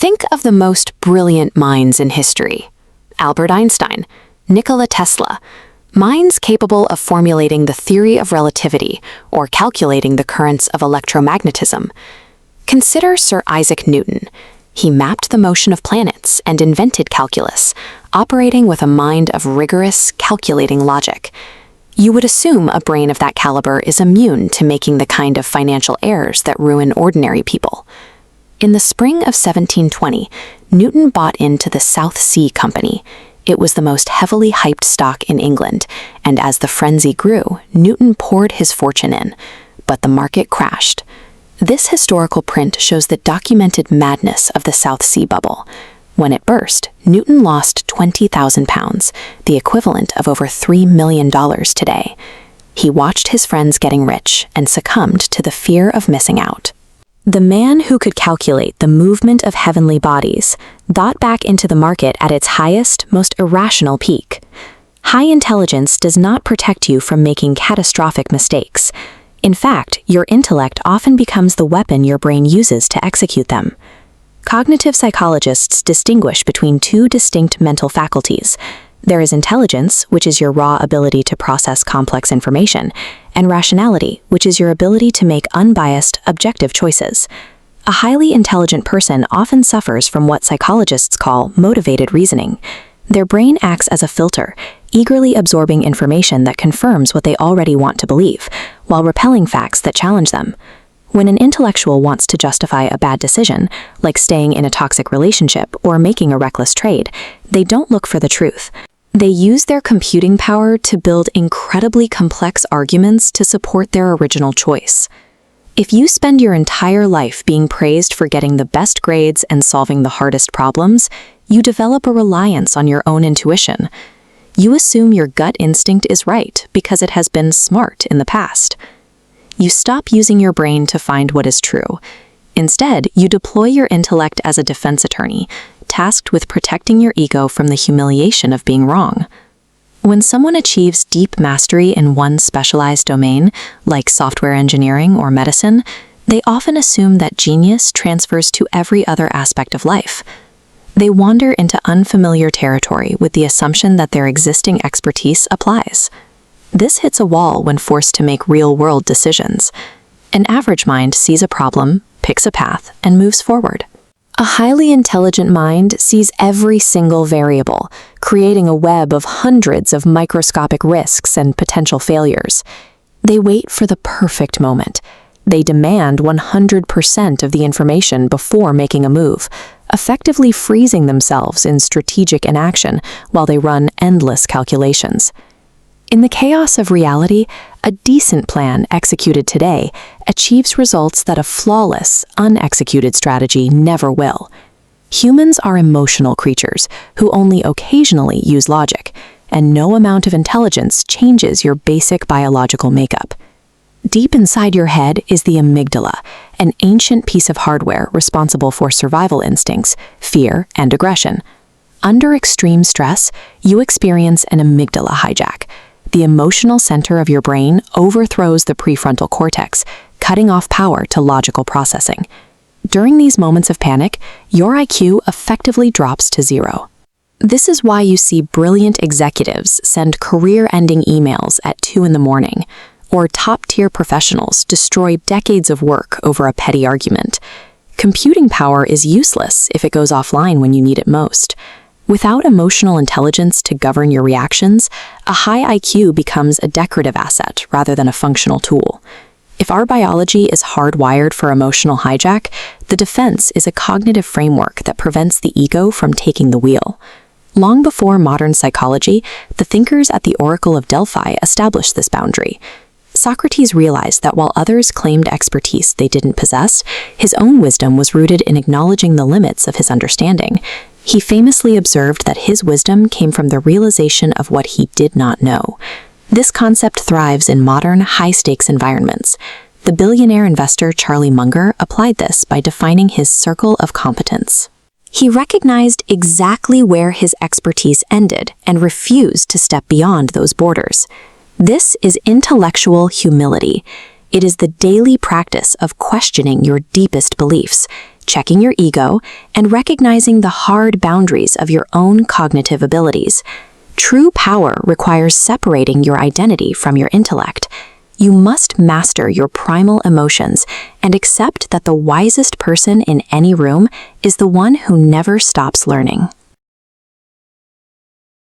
Think of the most brilliant minds in history. Albert Einstein, Nikola Tesla, minds capable of formulating the theory of relativity or calculating the currents of electromagnetism. Consider Sir Isaac Newton. He mapped the motion of planets and invented calculus, operating with a mind of rigorous, calculating logic. You would assume a brain of that caliber is immune to making the kind of financial errors that ruin ordinary people. In the spring of 1720, Newton bought into the South Sea Company. It was the most heavily hyped stock in England, and as the frenzy grew, Newton poured his fortune in. But the market crashed. This historical print shows the documented madness of the South Sea bubble. When it burst, Newton lost £20,000, the equivalent of over $3 million today. He watched his friends getting rich and succumbed to the fear of missing out. The man who could calculate the movement of heavenly bodies got back into the market at its highest, most irrational peak. High intelligence does not protect you from making catastrophic mistakes. In fact, your intellect often becomes the weapon your brain uses to execute them. Cognitive psychologists distinguish between two distinct mental faculties. There is intelligence, which is your raw ability to process complex information, and rationality, which is your ability to make unbiased, objective choices. A highly intelligent person often suffers from what psychologists call motivated reasoning. Their brain acts as a filter, eagerly absorbing information that confirms what they already want to believe, while repelling facts that challenge them. When an intellectual wants to justify a bad decision, like staying in a toxic relationship or making a reckless trade, they don't look for the truth. They use their computing power to build incredibly complex arguments to support their original choice. If you spend your entire life being praised for getting the best grades and solving the hardest problems, you develop a reliance on your own intuition. You assume your gut instinct is right because it has been smart in the past. You stop using your brain to find what is true. Instead, you deploy your intellect as a defense attorney, tasked with protecting your ego from the humiliation of being wrong. When someone achieves deep mastery in one specialized domain, like software engineering or medicine, they often assume that genius transfers to every other aspect of life. They wander into unfamiliar territory with the assumption that their existing expertise applies. This hits a wall when forced to make real-world decisions. An average mind sees a problem, picks a path, and moves forward. A highly intelligent mind sees every single variable, creating a web of hundreds of microscopic risks and potential failures. They wait for the perfect moment. They demand 100% of the information before making a move, effectively freezing themselves in strategic inaction while they run endless calculations. In the chaos of reality, a decent plan executed today achieves results that a flawless, unexecuted strategy never will. Humans are emotional creatures who only occasionally use logic, and no amount of intelligence changes your basic biological makeup. Deep inside your head is the amygdala, an ancient piece of hardware responsible for survival instincts, fear, and aggression. Under extreme stress, you experience an amygdala hijack. The emotional center of your brain overthrows the prefrontal cortex, cutting off power to logical processing. During these moments of panic, your IQ effectively drops to zero. This is why you see brilliant executives send career-ending emails at 2 in the morning, or top-tier professionals destroy decades of work over a petty argument. Computing power is useless if it goes offline when you need it most. Without emotional intelligence to govern your reactions, a high IQ becomes a decorative asset rather than a functional tool. If our biology is hardwired for emotional hijack, the defense is a cognitive framework that prevents the ego from taking the wheel. Long before modern psychology, the thinkers at the Oracle of Delphi established this boundary. Socrates realized that while others claimed expertise they didn't possess, his own wisdom was rooted in acknowledging the limits of his understanding. He famously observed that his wisdom came from the realization of what he did not know. This concept thrives in modern, high-stakes environments. The billionaire investor Charlie Munger applied this by defining his circle of competence. He recognized exactly where his expertise ended and refused to step beyond those borders. This is intellectual humility. It is the daily practice of questioning your deepest beliefs, checking your ego, and recognizing the hard boundaries of your own cognitive abilities. True power requires separating your identity from your intellect. You must master your primal emotions and accept that the wisest person in any room is the one who never stops learning.